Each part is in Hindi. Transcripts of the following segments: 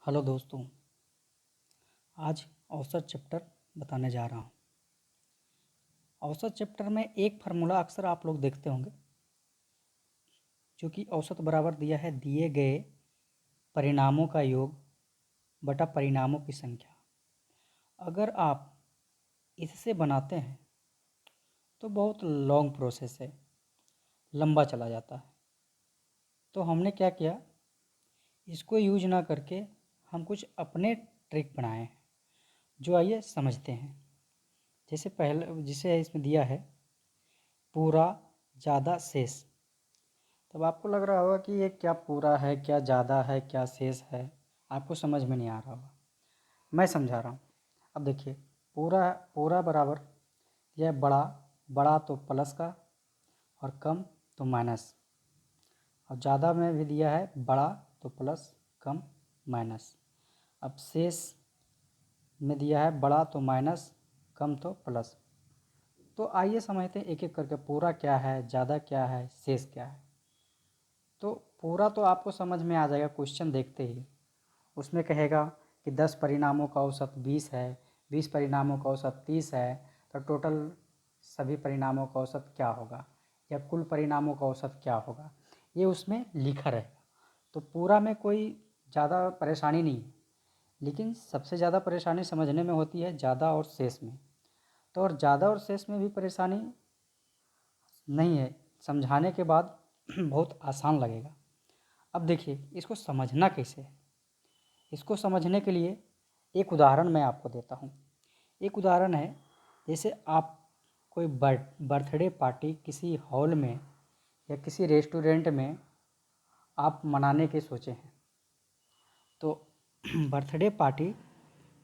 हेलो दोस्तों, आज औसत चैप्टर बताने जा रहा हूँ। औसत चैप्टर में एक फार्मूला अक्सर आप लोग देखते होंगे, जो कि औसत बराबर दिया है दिए गए परिणामों का योग बटा परिणामों की संख्या। अगर आप इससे बनाते हैं तो बहुत लॉन्ग प्रोसेस है, लंबा चला जाता है। तो हमने क्या किया, इसको यूज ना करके हम कुछ अपने ट्रिक बनाए हैं, जो आइए समझते हैं। जैसे पहले जिसे इसमें दिया है पूरा ज़्यादा शेष। तब आपको लग रहा होगा कि ये क्या पूरा है, क्या ज़्यादा है, क्या शेष है, आपको समझ में नहीं आ रहा होगा। मैं समझा रहा हूँ। अब देखिए, पूरा पूरा बराबर यह बड़ा, बड़ा तो प्लस का और कम तो माइनस, और ज़्यादा में भी दिया है बड़ा तो प्लस कम माइनस। अब शेष में दिया है बड़ा तो माइनस कम तो प्लस। तो आइए समझते हैं एक एक करके, पूरा क्या है, ज़्यादा क्या है, शेष क्या है। तो पूरा तो आपको समझ में आ जाएगा क्वेश्चन देखते ही। उसमें कहेगा कि 10 परिणामों का औसत 20 है, 20 परिणामों का औसत 30 है, तो टोटल सभी परिणामों का औसत क्या होगा, या कुल परिणामों का औसत क्या होगा, ये उसमें लिखा रहेगा। तो पूरा में कोई ज़्यादा परेशानी नहीं है, लेकिन सबसे ज़्यादा परेशानी समझने में होती है ज़्यादा और शेष में। तो और ज़्यादा और शेष में भी परेशानी नहीं है, समझाने के बाद बहुत आसान लगेगा। अब देखिए, इसको समझना कैसे है। इसको समझने के लिए एक उदाहरण मैं आपको देता हूँ। एक उदाहरण है, जैसे आप कोई बर्थडे पार्टी किसी हॉल में या किसी रेस्टोरेंट में आप मनाने के सोचे हैं। तो birthday party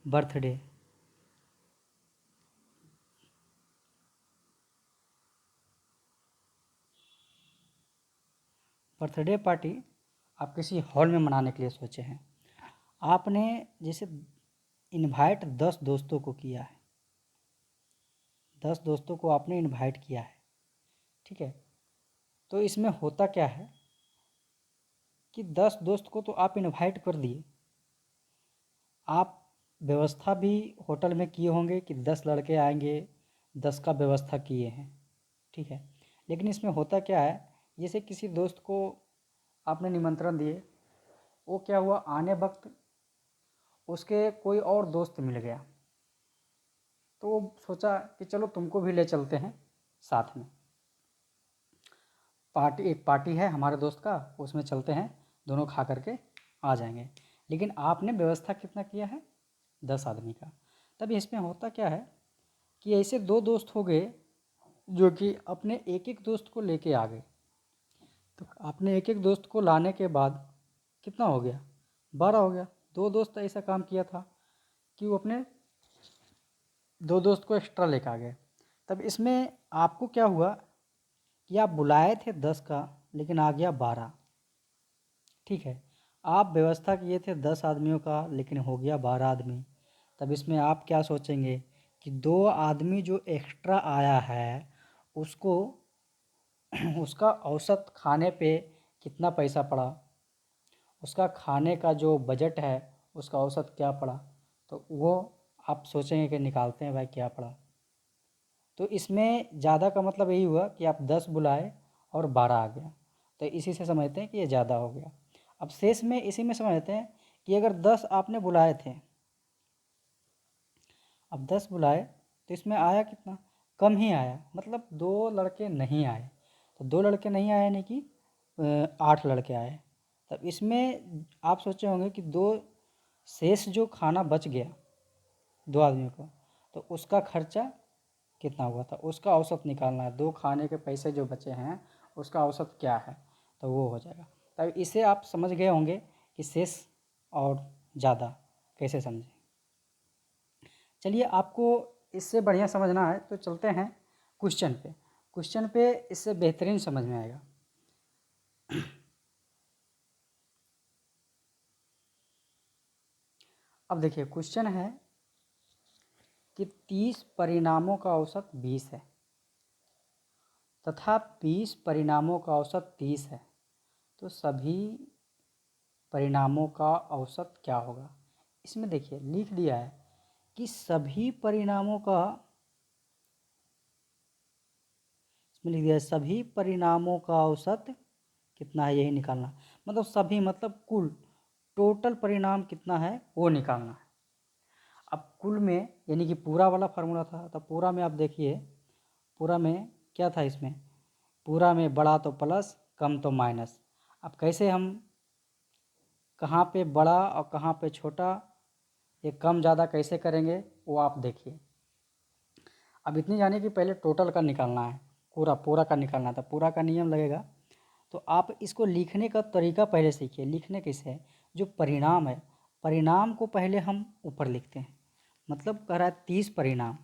birthday birthday party आप किसी हॉल में मनाने के लिए सोचे हैं। आपने जैसे इनवाइट 10 दोस्तों को किया है, 10 दोस्तों को आपने इनवाइट किया है, ठीक है। तो इसमें होता क्या है कि 10 दोस्त को तो आप इनवाइट कर दिए, आप व्यवस्था भी होटल में किए होंगे कि 10 लड़के आएंगे, 10 का व्यवस्था किए हैं, ठीक है। लेकिन इसमें होता क्या है, जैसे किसी दोस्त को आपने निमंत्रण दिए, वो क्या हुआ, आने वक्त उसके कोई और दोस्त मिल गया, तो वो सोचा कि चलो तुमको भी ले चलते हैं साथ में। एक पार्टी है हमारे दोस्त का, उसमें चलते हैं, दोनों खा करके आ जाएंगे। लेकिन आपने व्यवस्था कितना किया है, 10 आदमी का। तब इसमें होता क्या है कि ऐसे दो दोस्त हो गए जो कि अपने एक एक दोस्त को लेके आ गए। तो आपने एक एक दोस्त को लाने के बाद कितना हो गया, 12 हो गया। दो दोस्त ऐसा काम किया था कि वो अपने दो दोस्त को एक्स्ट्रा लेकर आ गए। तब इसमें आपको क्या हुआ कि आप बुलाए थे 10 का, लेकिन आ गया 12, ठीक है। आप व्यवस्था किए थे 10 आदमियों का, लेकिन हो गया 12 आदमी। तब इसमें आप क्या सोचेंगे कि 2 आदमी जो एक्स्ट्रा आया है उसको उसका औसत खाने पे कितना पैसा पड़ा, उसका खाने का जो बजट है उसका औसत क्या पड़ा, तो वो आप सोचेंगे कि निकालते हैं भाई क्या पड़ा। तो इसमें ज़्यादा का मतलब यही हुआ कि आप 10 बुलाए और 12 आ गया, तो इसी से समझते हैं कि ये ज़्यादा हो गया। अब शेष में इसी में समझते हैं कि अगर 10 आपने बुलाए थे, अब 10 बुलाए, तो इसमें आया कितना, कम ही आया, मतलब 2 लड़के नहीं आए। तो 2 लड़के नहीं आए यानी कि 8 लड़के आए। तब इसमें आप सोचे होंगे कि दो शेष जो खाना बच गया 2 आदमियों को, तो उसका खर्चा कितना हुआ था, उसका औसत निकालना है। 2 खाने के पैसे जो बचे हैं उसका औसत क्या है, तो वो हो जाएगा। तब इसे आप समझ गए होंगे कि शेष और ज़्यादा कैसे समझें। चलिए, आपको इससे बढ़िया समझना है तो चलते हैं क्वेश्चन पे। क्वेश्चन पे इससे बेहतरीन समझ में आएगा। अब देखिए, क्वेश्चन है कि 30 परिणामों का औसत 20 है तथा 20 परिणामों का औसत 30 है, तो सभी परिणामों का औसत क्या होगा। इसमें देखिए लिख दिया है कि सभी परिणामों का, इसमें लिख दिया है सभी परिणामों का औसत कितना है, यही निकालना। मतलब सभी मतलब कुल टोटल परिणाम कितना है वो निकालना है। अब कुल में यानी कि पूरा वाला फार्मूला था, तो पूरा में आप देखिए पूरा में क्या था, इसमें पूरा में बड़ा तो प्लस कम तो माइनस। अब कैसे हम कहाँ पे बड़ा और कहाँ पे छोटा, ये कम ज़्यादा कैसे करेंगे वो आप देखिए। अब इतनी जाने कि पहले टोटल का निकालना है, पूरा पूरा का निकालना था, पूरा का नियम लगेगा। तो आप इसको लिखने का तरीका पहले सीखिए। लिखने कैसे है, जो परिणाम है परिणाम को पहले हम ऊपर लिखते हैं। मतलब कह रहा है 30 परिणाम,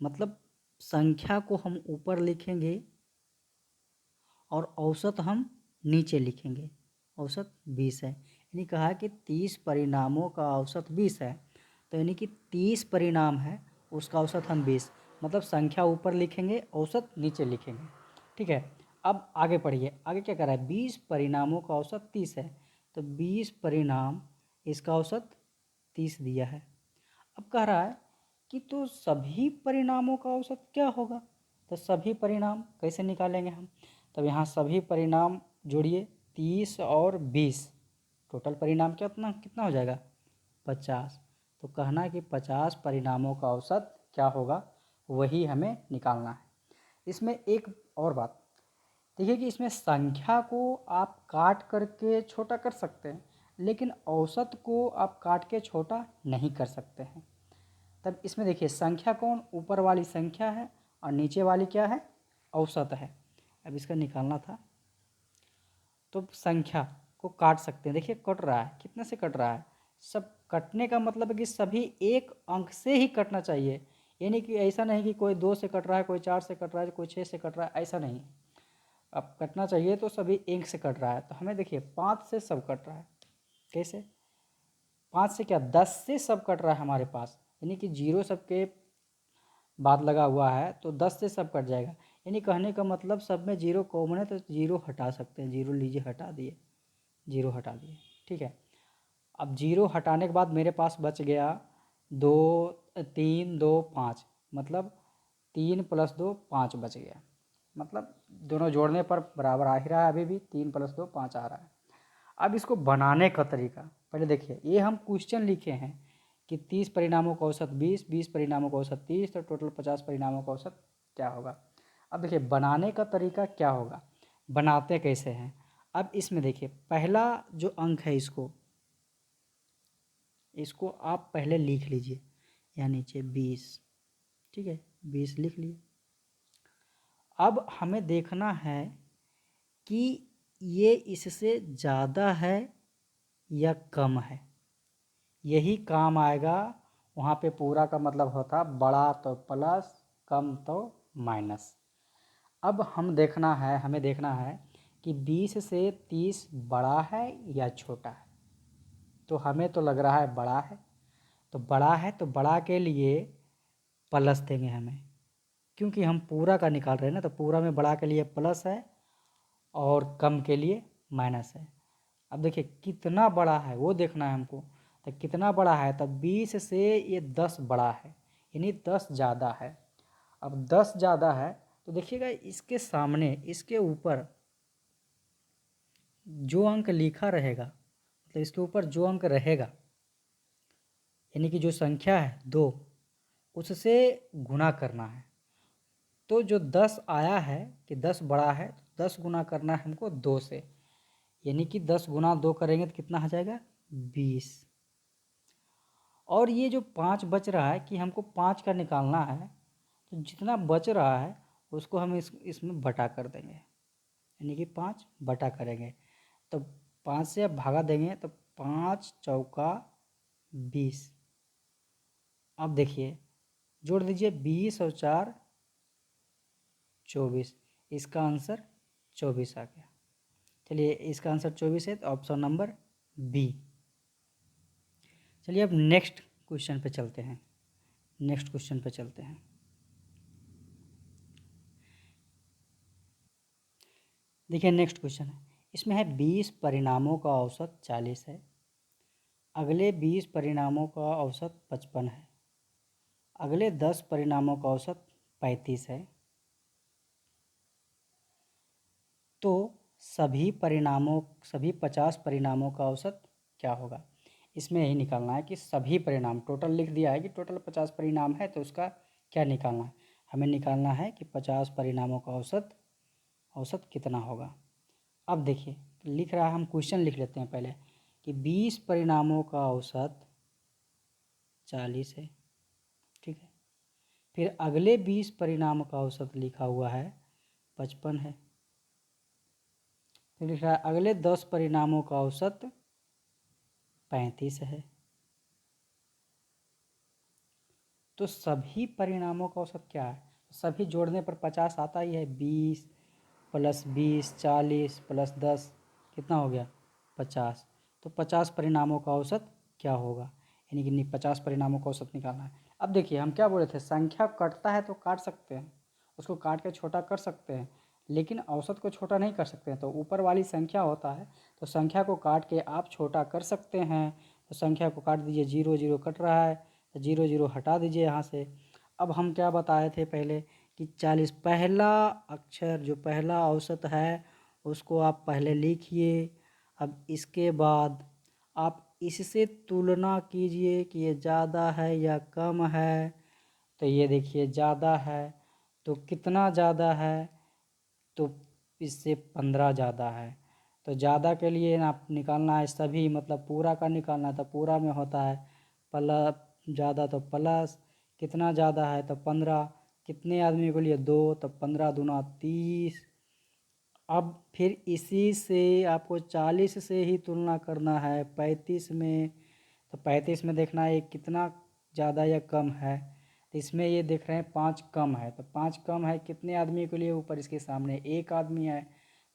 मतलब संख्या को हम ऊपर लिखेंगे और औसत हम नीचे लिखेंगे। औसत 20 है, यानी कहा कि 30 परिणामों का औसत 20 है, तो यानी कि 30 परिणाम है उसका औसत हम 20, मतलब संख्या ऊपर लिखेंगे औसत नीचे लिखेंगे। ठीक है, अब आगे पढ़िए, आगे क्या कर रहा है, 20 परिणामों का औसत 30 है, तो 20 परिणाम इसका औसत 30 दिया है। अब कह रहा है कि तो सभी परिणामों का औसत क्या होगा, तो सभी परिणाम कैसे निकालेंगे हम। तब यहाँ सभी परिणाम जोड़िए, 30 और 20, टोटल परिणाम कितना कितना हो जाएगा, 50। तो कहना है कि 50 परिणामों का औसत क्या होगा, वही हमें निकालना है। इसमें एक और बात देखिए कि इसमें संख्या को आप काट करके छोटा कर सकते हैं, लेकिन औसत को आप काट के छोटा नहीं कर सकते हैं। तब इसमें देखिए संख्या कौन, ऊपर वाली संख्या है और नीचे वाली क्या है, औसत है। अब इसका निकालना था, तो संख्या को काट सकते हैं। देखिए कट रहा है, कितने से कट रहा है, सब कटने का मतलब है कि सभी एक अंक से ही कटना चाहिए। यानी कि ऐसा नहीं कि कोई 2 से कट रहा है, कोई 4 से कट रहा है, कोई 6 से कट रहा है, ऐसा नहीं। अब कटना चाहिए तो सभी एक से कट रहा है। तो हमें देखिए 5 से सब कट रहा है, कैसे 5 से क्या 10 से सब कट रहा है हमारे पास, यानी कि जीरो सबके बाद लगा हुआ है, तो 10 से सब कट जाएगा। यानी कहने का मतलब सब में जीरो कॉमन है, तो जीरो हटा सकते हैं। जीरो लीजिए, हटा दिए, जीरो हटा दिए। ठीक है, अब जीरो हटाने के बाद मेरे पास बच गया 2 3 2 5, मतलब 3 + 2 5 बच गया। मतलब दोनों जोड़ने पर बराबर आ ही रहा है, अभी भी 3 + 2 5 आ रहा है। अब इसको बनाने का तरीका पहले देखिए, ये हम क्वेश्चन लिखे हैं कि 30 परिणामों का औसत 20, 20 परिणामों का औसत 30, तो टोटल 50 परिणामों का औसत क्या होगा। अब देखिए बनाने का तरीका क्या होगा, बनाते कैसे हैं। अब इसमें देखिए पहला जो अंक है इसको आप पहले लिख लीजिए, यहाँ नीचे 20। ठीक है, 20 लिख लिए। अब हमें देखना है कि ये इससे ज़्यादा है या कम है, यही काम आएगा। वहाँ पे पूरा का मतलब होता बड़ा तो प्लस, कम तो माइनस। अब हमें देखना है कि 20 से 30 बड़ा है या छोटा है। तो हमें तो लग रहा है बड़ा है, तो बड़ा है तो बड़ा के लिए प्लस देंगे हमें, क्योंकि हम पूरा का निकाल रहे हैं ना। तो पूरा में बड़ा के लिए प्लस है और कम के लिए माइनस है। अब देखिए कितना बड़ा है वो देखना है हमको, तो कितना बड़ा है, तब 20 से ये 10 बड़ा है, यानी 10 ज़्यादा है। अब 10 ज़्यादा है तो देखिएगा इसके सामने इसके ऊपर जो अंक लिखा रहेगा, मतलब इसके ऊपर जो अंक रहेगा, यानी कि जो संख्या है 2, उससे गुणा करना है। तो जो 10 आया है कि 10 बड़ा है, तो 10 गुना करना है हमको 2 से, यानी कि 10 गुना 2 करेंगे तो कितना आ जाएगा 20। और ये जो 5 बच रहा है कि हमको 5 का निकालना है, तो जितना बच रहा है उसको हम इसमें बटा कर देंगे, यानी कि 5 बटा करेंगे। तो 5 से अब भागा देंगे तो 5 चौका 20। अब देखिए जोड़ दीजिए 20 और 4 24, इसका आंसर 24 आ गया। चलिए इसका आंसर 24 है, तो ऑप्शन नंबर बी। चलिए अब नेक्स्ट क्वेश्चन पे चलते हैं। देखिए नेक्स्ट क्वेश्चन है, इसमें है 20 परिणामों का औसत 40 है, अगले 20 परिणामों का औसत 55 है, अगले 10 परिणामों का औसत 35 है। तो सभी 50 परिणामों का औसत क्या होगा? इसमें यही निकालना है कि सभी परिणाम, टोटल लिख दिया है कि टोटल 50 परिणाम है, तो उसका क्या निकालना है? हमें निकालना है कि 50 परिणामों का औसत कितना होगा। अब देखिए लिख रहा है, हम क्वेश्चन लिख लेते हैं पहले कि 20 परिणामों का औसत 40 है, ठीक है। फिर अगले 20 परिणाम का औसत लिखा हुआ है 55 है। फिर लिख रहा है अगले 10 परिणामों का औसत 35 है। तो सभी परिणामों का औसत क्या है? सभी जोड़ने पर 50 आता ही है। 20 प्लस 20 40 प्लस 10 कितना हो गया? 50। तो 50 परिणामों का औसत क्या होगा? यानी कि 50 परिणामों का औसत निकालना है। अब देखिए हम क्या बोले थे, संख्या कटता है तो काट सकते हैं, उसको काट के छोटा कर सकते हैं, लेकिन औसत को छोटा नहीं कर सकते हैं। तो ऊपर वाली संख्या होता है तो संख्या को काट के आप छोटा कर सकते हैं। तो संख्या को काट दीजिए, 0 0 कट रहा है तो 0 0 हटा दीजिए यहाँ से। अब हम क्या बताए थे पहले कि 40 पहला अक्षर जो पहला औसत है उसको आप पहले लिखिए। अब इसके बाद आप इससे तुलना कीजिए कि ये ज़्यादा है या कम है। तो ये देखिए ज़्यादा है, तो कितना ज़्यादा है? तो इससे 15 ज़्यादा है। तो ज़्यादा के लिए ना निकालना है सभी, मतलब पूरा का निकालना है। तो पूरा में होता है प्लस, ज़्यादा तो प्लस, कितना ज़्यादा है तो 15, कितने आदमी के लिए 2, तो 15 दूना 30। अब फिर इसी से आपको 40 से ही तुलना करना है 35 में। तो 35 में देखना है कितना ज़्यादा या कम है। तो इसमें ये देख रहे हैं 5 कम है। तो 5 कम है कितने आदमी के लिए? ऊपर इसके सामने एक आदमी है।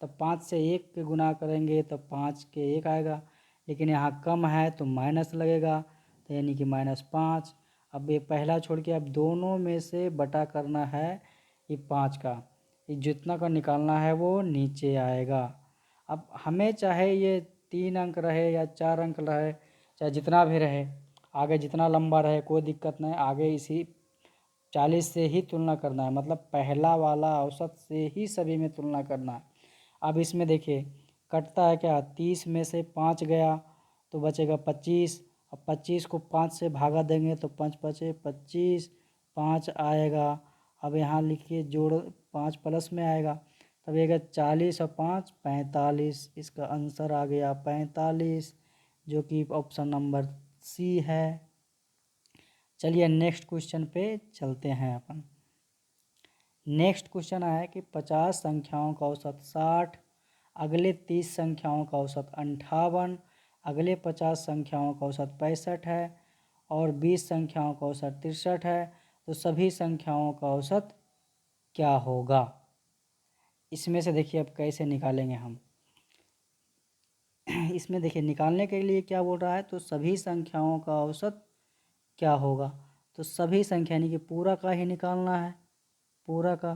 तो 5 से 1 के गुना करेंगे तो 5 के 1 आएगा, लेकिन यहाँ कम है तो माइनस लगेगा, तो यानी कि -5। अब ये पहला छोड़ के अब दोनों में से बटा करना है ये 5 का, ये जितना का निकालना है वो नीचे आएगा। अब हमें चाहे ये 3 अंक रहे या 4 अंक रहे, चाहे जितना भी रहे, आगे जितना लंबा रहे कोई दिक्कत नहीं, आगे इसी 40 से ही तुलना करना है, मतलब पहला वाला औसत से ही सभी में तुलना करना है। अब इसमें देखिए कटता है क्या? 30 में से 5 गया तो बचेगा 25। अब 25 को 5 से भागा देंगे तो 5 बचे 25, 5 आएगा। अब यहाँ लिखिए जोड़, 5 प्लस में आएगा तब आएगा 40 और 5 45। इसका आंसर आ गया 45, जो कि ऑप्शन नंबर सी है। चलिए नेक्स्ट क्वेश्चन पे चलते हैं अपन। नेक्स्ट क्वेश्चन आया कि 50 संख्याओं का औसत 60, अगले 30 संख्याओं का औसत 58, अगले 50 संख्याओं का औसत 65 है और 20 संख्याओं का औसत 63 है। तो सभी संख्याओं का औसत क्या होगा? इसमें से देखिए अब कैसे निकालेंगे हम। इसमें देखिए निकालने के लिए क्या बोल रहा है, तो सभी संख्याओं का औसत क्या होगा? तो सभी संख्या यानी कि पूरा का ही निकालना है, पूरा का।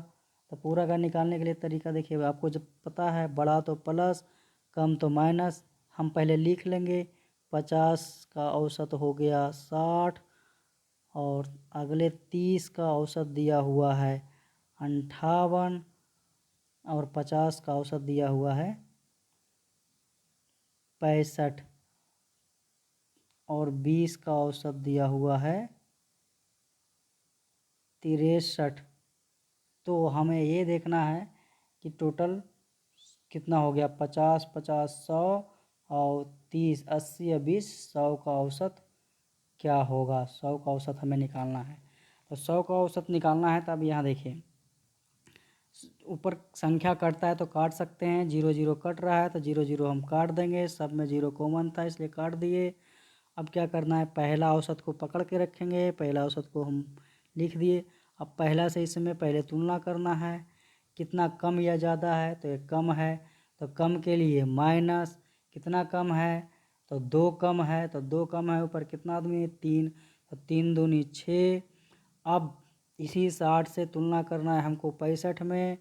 तो पूरा का निकालने के लिए तरीका देखिए, आपको जब पता है बड़ा तो प्लस कम तो माइनस, हम पहले लिख लेंगे। 50 का औसत हो गया 60 और अगले 30 का औसत दिया हुआ है 58 और 50 का औसत दिया हुआ है 65 और 20 का औसत दिया हुआ है 63। तो हमें ये देखना है कि टोटल कितना हो गया, 50 50 100 और 30 80 या 20, 100 का औसत क्या होगा? 100 का औसत हमें निकालना है। तो 100 का औसत निकालना है, तो अब यहाँ देखिए ऊपर संख्या कटता है तो काट सकते हैं, 0 0 कट रहा है तो 0 0 हम काट देंगे, सब में 0 कॉमन था इसलिए काट दिए। अब क्या करना है, पहला औसत को पकड़ के रखेंगे, पहला औसत को हम लिख दिए। अब पहला से इसमें पहले तुलना करना है, कितना कम या ज़्यादा है, तो ये कम है। तो कम के लिए माइनस, कितना कम है तो 2 कम है, तो 2 कम है, ऊपर कितना आदमी है 3, तो 3 दूनी 6। अब इसी 60 से तुलना करना है हमको 65 में,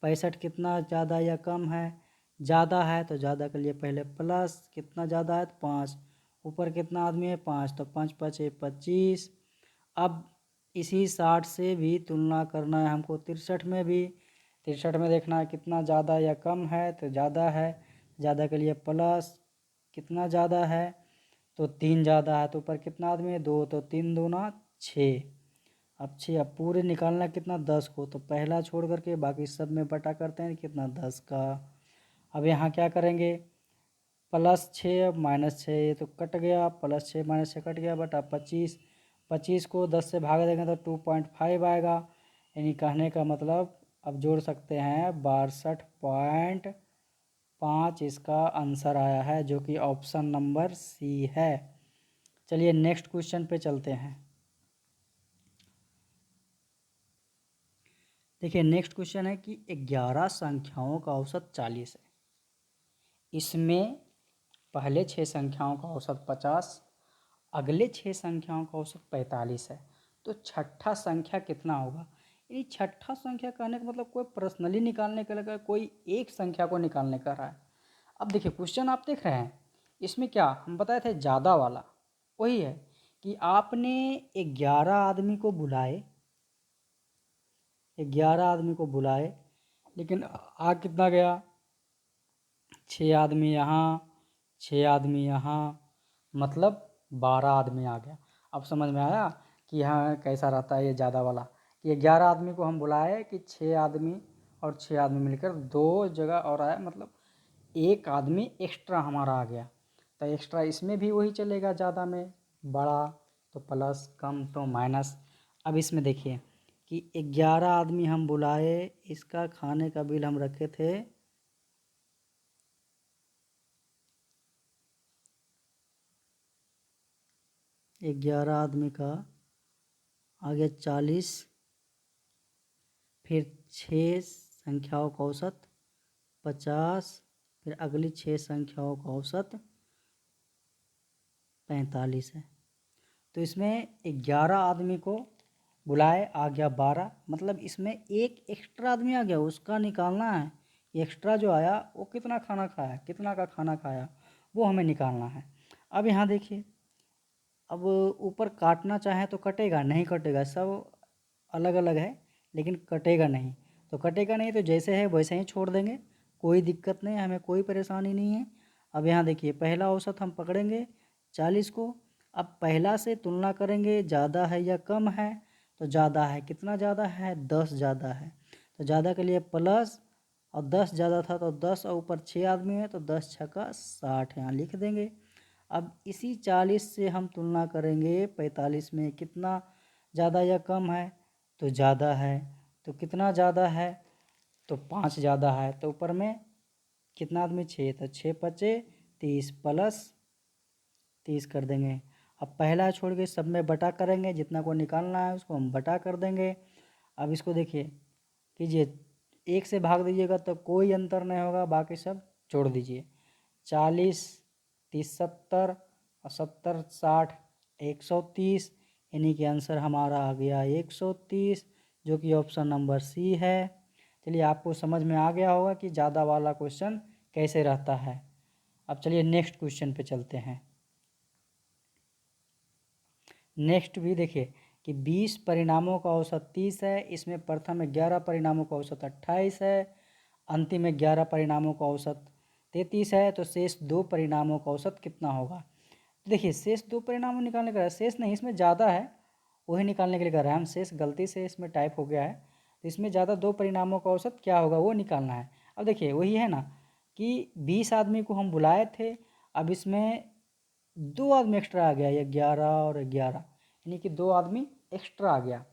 65 कितना ज़्यादा या कम है? ज़्यादा है तो ज़्यादा के लिए पहले प्लस, कितना ज़्यादा है तो 5, ऊपर कितना आदमी है 5, तो 5 5 25। अब इसी 60 से भी तुलना करना है हमको 63 में भी। 63 में देखना है कितना ज़्यादा या कम है, तो ज़्यादा है, ज़्यादा के लिए प्लस, कितना ज़्यादा है तो 3 ज़्यादा है, तो ऊपर कितना आदमी है 2, तो 3 दूना 6। अब 6, अब पूरे निकालना कितना 10 को, तो पहला छोड़ करके बाकी सब में बटा करते हैं कितना 10 का। अब यहाँ क्या करेंगे, +6 अब -6, ये तो कट गया, +6 -6 कट गया, बटा 25। 25 को 10 से भाग देंगे तो 2.5 आएगा, यानी कहने का मतलब अब जोड़ सकते हैं 62.5 इसका आंसर आया है, जो कि ऑप्शन नंबर सी है। चलिए नेक्स्ट क्वेश्चन पे चलते हैं। देखिए नेक्स्ट क्वेश्चन है कि 11 संख्याओं का औसत 40 है। इसमें पहले 6 संख्याओं का औसत 50, अगले 6 संख्याओं का औसत 45 है, तो छठा संख्या कितना होगा। यानी छठा संख्या कहने का मतलब कोई पर्सनली निकालने का लगा, कोई एक संख्या को निकालने का रहा है। अब देखिए क्वेश्चन आप देख रहे हैं, इसमें क्या हम बताए थे ज़्यादा वाला वही है कि आपने 11 आदमी को बुलाए, 11 आदमी को बुलाए, लेकिन आ कितना गया 6 आदमी यहाँ, 6 आदमी यहाँ, मतलब 12 आदमी आ गया। अब समझ में आया कि यहाँ कैसा रहता है ये ज़्यादा वाला, कि 11 आदमी को हम बुलाए कि 6 आदमी और 6 आदमी मिलकर 2 जगह और आया, मतलब एक आदमी एक्स्ट्रा हमारा आ गया। तो एक्स्ट्रा इसमें भी वही चलेगा, ज़्यादा में बड़ा तो प्लस, कम तो माइनस। अब इसमें देखिए कि 11 आदमी हम बुलाए, इसका खाने का बिल हम रखे थे 11 आदमी का आ गया 40, फिर 6 संख्याओं का औसत 50, फिर अगली 6 संख्याओं का औसत 45 है। तो इसमें 11 आदमी को बुलाए आ गया 12, मतलब इसमें एक एक्स्ट्रा आदमी आ गया, उसका निकालना है। एक्स्ट्रा जो आया वो कितना खाना खाया, कितना का खाना खाया वो हमें निकालना है। अब यहाँ देखिए, अब ऊपर काटना चाहे तो कटेगा, नहीं कटेगा, सब अलग अलग है लेकिन कटेगा नहीं। तो कटेगा नहीं तो जैसे है वैसे ही छोड़ देंगे, कोई दिक्कत नहीं, हमें कोई परेशानी नहीं है। अब यहाँ देखिए पहला औसत हम पकड़ेंगे 40 को, अब पहला से तुलना करेंगे ज़्यादा है या कम है, तो ज़्यादा है, कितना ज़्यादा है 10 ज़्यादा है, तो ज़्यादा के लिए प्लस, और 10 ज़्यादा था तो 10 और ऊपर 6 आदमी है तो 10 छक्का 60 यहाँ लिख देंगे। अब इसी 40 से हम तुलना करेंगे 45 में, कितना ज़्यादा या कम है, तो ज़्यादा है, तो कितना ज़्यादा है तो 5 ज़्यादा है, तो ऊपर में कितना आदमी 6, तो 6 पचे 30 प्लस 30 कर देंगे। अब पहला छोड़ के सब में बटा करेंगे, जितना को निकालना है उसको हम बटा कर देंगे। अब इसको देखिए कीजिए, 1 से भाग दीजिएगा तो कोई अंतर नहीं होगा, बाकी सब जोड़ दीजिए, 40 30 70 और 70 60 130, यानी कि आंसर हमारा आ गया 130, जो कि ऑप्शन नंबर सी है। चलिए आपको समझ में आ गया होगा कि ज़्यादा वाला क्वेश्चन कैसे रहता है। अब चलिए नेक्स्ट क्वेश्चन पे चलते हैं। नेक्स्ट भी देखिए कि 20 परिणामों का औसत 30 है, इसमें प्रथम 11 परिणामों का औसत 28 है, अंतिम 11 परिणामों का औसत 33 है, तो शेष 2 परिणामों का औसत कितना होगा। देखिए शेष 2 परिणामों निकालने का, शेष नहीं इसमें ज़्यादा है वही निकालने के लिए कर रहे हैं हम, शेष गलती से इसमें टाइप हो गया है, तो इसमें ज़्यादा 2 परिणामों का औसत क्या होगा वो निकालना है। अब देखिए वही है ना कि 20 आदमी को हम बुलाए थे, अब इसमें 2 आदमी एक्स्ट्रा आ गया, ये 11 और 11, यानी कि 2 आदमी एक्स्ट्रा आ गया,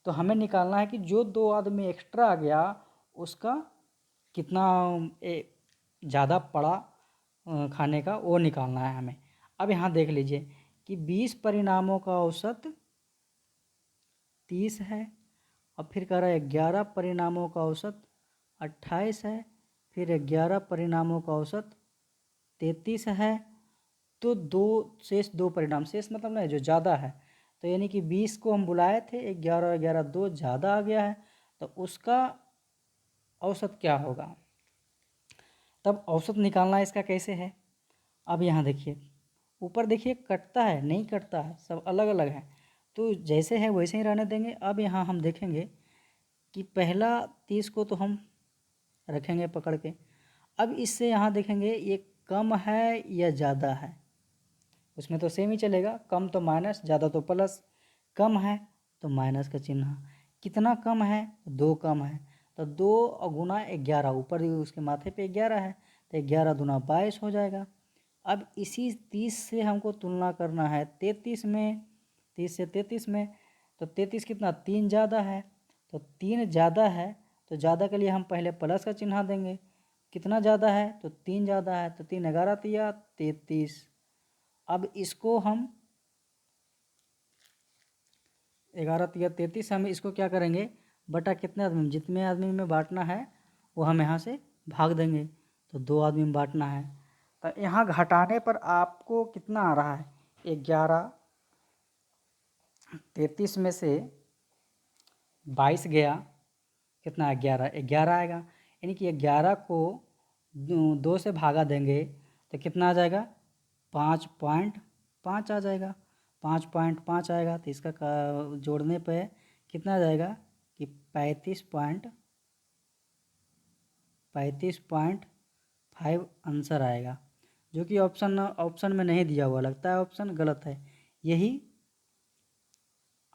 तो हमें निकालना है कि जो 2 आदमी एक्स्ट्रा आ गया उसका कितना ज़्यादा पड़ा खाने का, वो निकालना है हमें। अब यहाँ देख लीजिए कि 20 परिणामों का औसत 30 है, और फिर कह रहा है 11 परिणामों का औसत 28 है, फिर 11 परिणामों का औसत 33 है, तो शेष 2 परिणाम, शेष मतलब नहीं जो ज़्यादा है, तो यानी कि 20 को हम बुलाए थे, 11 और 11 2 ज़्यादा आ गया है, तो उसका औसत क्या होगा। तब औसत निकालना इसका कैसे है। अब यहाँ देखिए, ऊपर देखिए कटता है नहीं कटता है, सब अलग अलग है, तो जैसे है वैसे ही रहने देंगे। अब यहाँ हम देखेंगे कि पहला 30 को तो हम रखेंगे पकड़ के। अब इससे यहाँ देखेंगे ये कम है या ज़्यादा है, उसमें तो सेम ही चलेगा, कम तो माइनस ज़्यादा तो प्लस। कम है तो माइनस का चिन्ह, कितना कम है, 2 कम है, तो 2 गुना 11, ऊपर उसके माथे पे 11 है, तो 11 दूना 22 हो जाएगा। अब इसी 30 से हमको तुलना करना है 33 में, 30 से 33 में, तो 33 कितना 3 ज़्यादा है, तो 3 ज़्यादा है, तो ज़्यादा के लिए हम पहले प्लस का चिन्ह देंगे। कितना ज़्यादा है तो 3 ज़्यादा है, तो 3 11 तिया 33। अब इसको हम 11 तिया 33, हम इसको क्या करेंगे बटा कितने आदमी में, जितने आदमी में बांटना है वो हम यहाँ से भाग देंगे, तो 2 आदमी में बांटना है। तो यहाँ घटाने पर आपको कितना आ रहा है, 11, 33 में से 22 गया, कितना 11, 11 आएगा, यानी कि 11 को 2 से भागा देंगे तो कितना आ जाएगा 5.5 आ जाएगा, 5.5 आएगा, तो इसका जोड़ने पे कितना आ जाएगा कि 35.5 आंसर आएगा, जो कि ऑप्शन में नहीं दिया हुआ, लगता है ऑप्शन गलत है, यही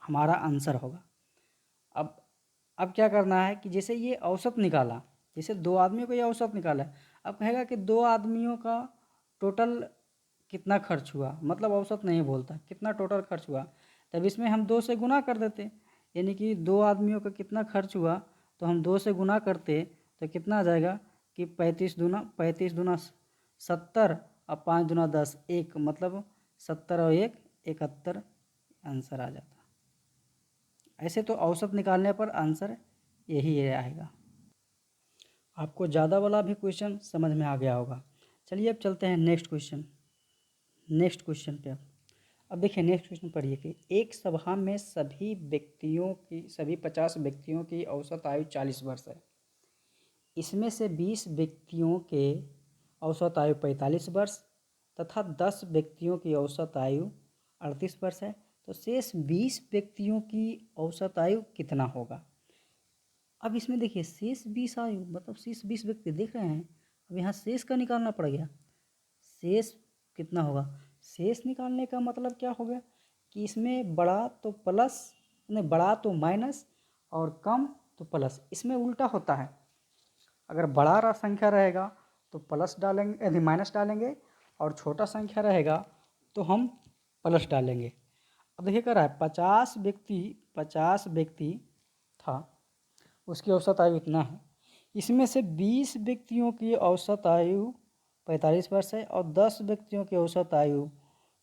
हमारा आंसर होगा। अब क्या करना है कि जैसे ये औसत निकाला, जैसे 2 आदमियों को ये औसत निकाला है, अब कहेगा कि 2 आदमियों का टोटल कितना खर्च हुआ, मतलब औसत नहीं बोलता, कितना टोटल खर्च हुआ, तब इसमें हम 2 से गुना कर देते, यानी कि 2 आदमियों का कितना खर्च हुआ, तो हम 2 से गुना करते तो कितना आ जाएगा कि 35 दूना 70 और 5 दूना 10, 1, मतलब 70 और 1 71 आंसर आ जाता। ऐसे तो औसत निकालने पर आंसर यही आएगा। आपको ज़्यादा वाला भी क्वेश्चन समझ में आ गया होगा। चलिए अब चलते हैं नेक्स्ट क्वेश्चन पे। अब देखिए नेक्स्ट क्वेश्चन पढ़िए कि एक सभा में सभी 50 व्यक्तियों की औसत आयु 40 वर्ष है। इसमें से 20 व्यक्तियों के औसत आयु 45 वर्ष तथा 10 व्यक्तियों की औसत आयु 38 वर्ष है, तो शेष 20 व्यक्तियों की औसत आयु कितना होगा। अब इसमें देखिए शेष 20 आयु मतलब शेष 20 व्यक्ति देख रहे हैं, अब यहाँ शेष का निकालना पड़ गया। शेष कितना होगा, शेष निकालने का मतलब क्या हो गया कि इसमें बड़ा तो प्लस, नहीं बड़ा तो माइनस और कम तो प्लस, इसमें उल्टा होता है। अगर बड़ा संख्या रहेगा तो प्लस डालेंगे, यदि माइनस डालेंगे, और छोटा संख्या रहेगा तो हम प्लस डालेंगे। अब देखिए क्या रहा है, 50 व्यक्ति था, उसकी औसत आयु इतना है, इसमें से 20 व्यक्तियों की औसत आयु 45 वर्ष है और 10 व्यक्तियों की औसत आयु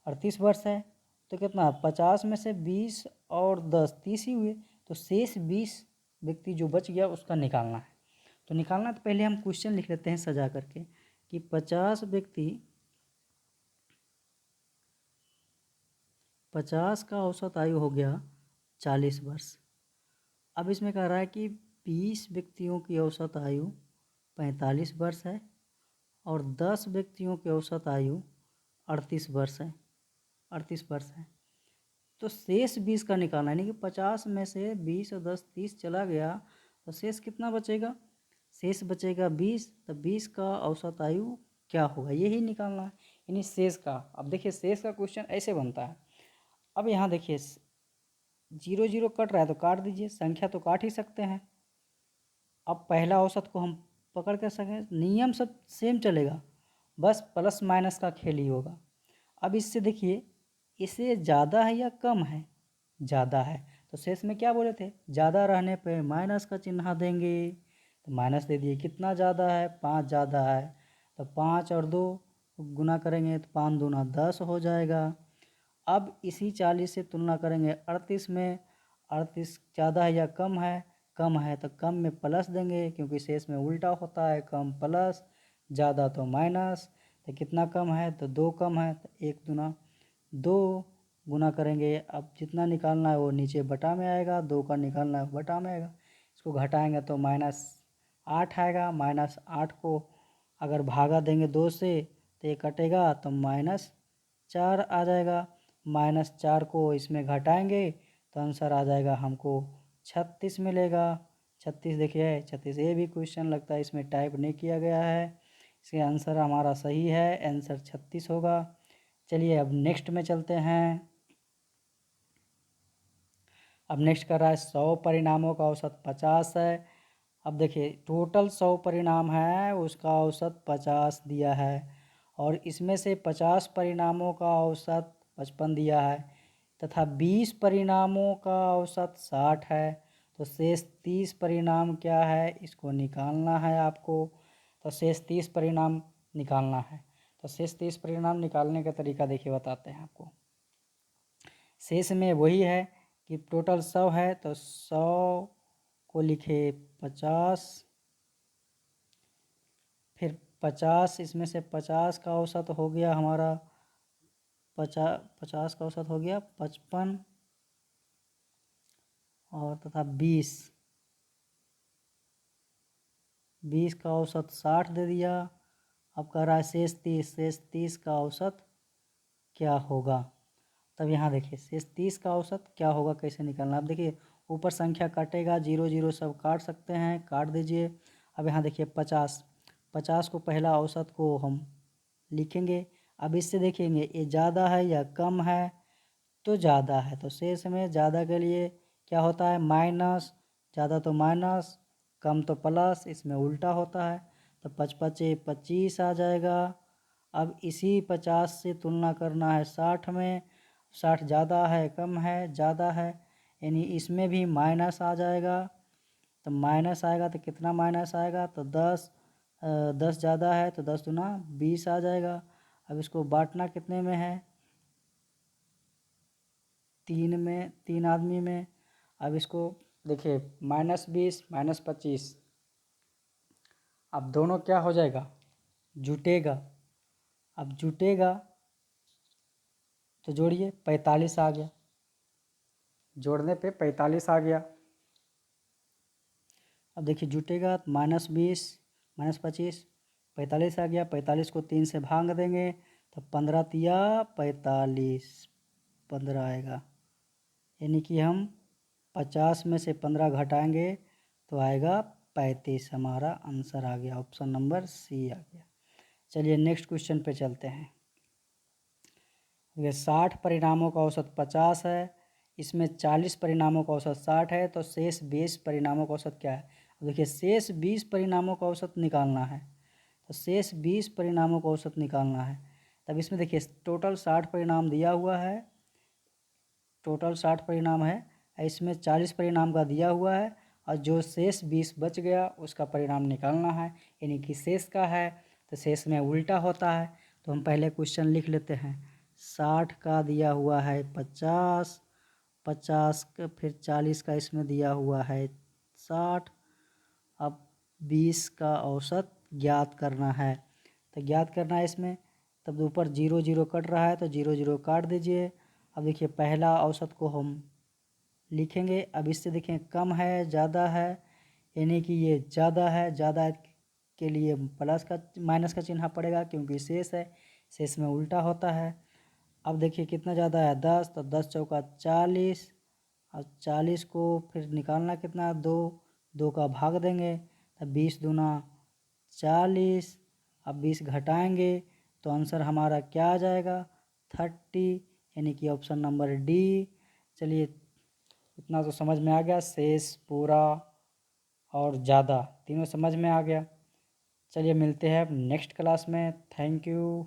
38 वर्ष है, तो कितना 50 में से 20 और 10 30 ही हुए, तो शेष 20 व्यक्ति जो बच गया उसका निकालना है। तो निकालना तो पहले हम क्वेश्चन लिख लेते हैं सजा करके कि 50 का औसत आयु हो गया 40 वर्ष। अब इसमें कह रहा है कि 20 व्यक्तियों की औसत आयु 45 वर्ष है और 10 व्यक्तियों की औसत आयु 38 वर्ष है। तो शेष 20 का निकालना है, यानी कि 50 में से 20 और 10 30 चला गया, तो शेष कितना बचेगा, शेष बचेगा 20, तो 20 का औसत आयु क्या होगा, यही निकालना है, यानी शेष का। अब देखिए शेष का क्वेश्चन ऐसे बनता है। अब यहाँ देखिए 0 0 कट रहा है तो काट दीजिए, संख्या तो काट ही सकते हैं। अब पहला औसत को हम पकड़ कर सकें, नियम सब सेम चलेगा, बस प्लस माइनस का खेल ही होगा। अब इससे देखिए इसे ज़्यादा है या कम है, ज़्यादा है, तो शेष में क्या बोले थे, ज़्यादा रहने पे माइनस का चिन्ह देंगे, तो माइनस दे दिए। कितना ज़्यादा है, 5 ज़्यादा है, तो 5 और 2 गुना करेंगे तो 5 दूना 10 हो जाएगा। अब इसी 40 से तुलना करेंगे 38 में, 38 ज़्यादा है या कम है तो कम में प्लस देंगे, क्योंकि शेष में उल्टा होता है, कम प्लस, ज़्यादा तो माइनस, तो कितना कम है तो 2 कम है, तो 1 दूना 2 गुना करेंगे। अब जितना निकालना है वो नीचे बटा में आएगा, 2 का निकालना है बटा में आएगा, इसको घटाएंगे तो -8 आएगा, -8 को अगर भागा देंगे 2 से तो ये कटेगा तो -4 आ जाएगा। -4 को इसमें घटाएंगे तो आंसर आ जाएगा हमको 36 मिलेगा। 36 देखिए 36, ये भी क्वेश्चन लगता है इसमें टाइप नहीं किया गया है, इसका आंसर हमारा सही है, आंसर 36 होगा। चलिए अब नेक्स्ट में चलते हैं। अब नेक्स्ट कर रहा है 100 परिणामों का औसत 50 है। अब देखिए टोटल 100 परिणाम है, उसका औसत 50 दिया है और इसमें से 50 परिणामों का औसत 55 दिया है तथा 20 परिणामों का औसत 60 है। तो शेष 30 परिणाम क्या है, इसको निकालना है आपको। तो शेष 30 परिणाम निकालना है। तो शेष 30 परिणाम निकालने का तरीका देखिए बताते हैं आपको। शेष में वही है कि टोटल 100 है तो 100 को लिखे 50, फिर 50 इसमें से 50 का औसत हो गया हमारा 50 का औसत हो गया 55 और तथा 20 का औसत 60 दे दिया। अब कह रहा है शेष 30 का औसत क्या होगा। तब यहाँ देखिए शेष 30 का औसत क्या होगा, कैसे निकालना। अब देखिए ऊपर संख्या काटेगा, 0 0 सब काट सकते हैं, काट दीजिए। अब यहाँ देखिए 50 को पहला औसत को हम लिखेंगे। अब इससे देखेंगे ये ज़्यादा है या कम है, तो ज़्यादा है। तो शेष में ज़्यादा के लिए क्या होता है, माइनस, ज़्यादा तो माइनस, कम तो प्लस, इसमें उल्टा होता है। तो 55 25 आ जाएगा। अब इसी 50 से तुलना करना है 60 में। 60 ज़्यादा है कम है, ज़्यादा है, यानी इसमें भी माइनस आ जाएगा। तो माइनस आएगा तो कितना माइनस आएगा, तो 10 ज़्यादा है तो 10 दूना 20 आ जाएगा। अब इसको बांटना कितने में है, 3 में, 3 आदमी में। अब इसको देखिए -20 -25, अब दोनों क्या हो जाएगा, जुटेगा। अब जुटेगा तो जोड़िए 45 आ गया, जोड़ने पे 45 आ गया। अब देखिए जुटेगा -20 -25 45 आ गया। 45 को 3 से भाग देंगे तो 15 तिया 45, 15 आएगा। यानी कि हम 50 में से 15 घटाएंगे तो आएगा 35, हमारा आंसर आ गया, ऑप्शन नंबर सी आ गया। चलिए नेक्स्ट क्वेश्चन पे चलते हैं। ये 60 परिणामों का औसत 50 है, इसमें 40 परिणामों का औसत 60 है, तो शेष 20 परिणामों का औसत क्या है। देखिए शेष 20 परिणामों का औसत निकालना है, तो शेष 20 परिणामों का औसत निकालना है। तब इसमें देखिए टोटल 60 परिणाम दिया हुआ है, टोटल 60 परिणाम है, इसमें 40 परिणाम का दिया हुआ है और जो शेष 20 बच गया उसका परिणाम निकालना है, यानी कि शेष का है तो शेष में उल्टा होता है। तो हम पहले क्वेश्चन लिख लेते हैं। 60 का दिया हुआ है 50, 50 का फिर 40 का इसमें दिया हुआ है 60। अब 20 का औसत ज्ञात करना है, तो ज्ञात करना है इसमें। तब ऊपर 0 0 कट रहा है तो 0 0 काट दीजिए। अब देखिए पहला औसत को हम लिखेंगे। अब इससे देखें कम है ज़्यादा है, यानी कि ये ज़्यादा है, ज़्यादा के लिए प्लस का माइनस का चिन्ह पड़ेगा क्योंकि शेष है, शेष में उल्टा होता है। अब देखिए कितना ज़्यादा है 10, तो 10 चौका 40 और 40 को फिर निकालना कितना, 2 का भाग देंगे तब 20 दूना 40। अब 20 घटाएंगे तो आंसर हमारा क्या आ जाएगा, 30, यानी कि ऑप्शन नंबर डी। चलिए इतना तो समझ में आ गया, शेष, पूरा और ज़्यादा तीनों समझ में आ गया। चलिए मिलते हैं नेक्स्ट क्लास में। Thank you.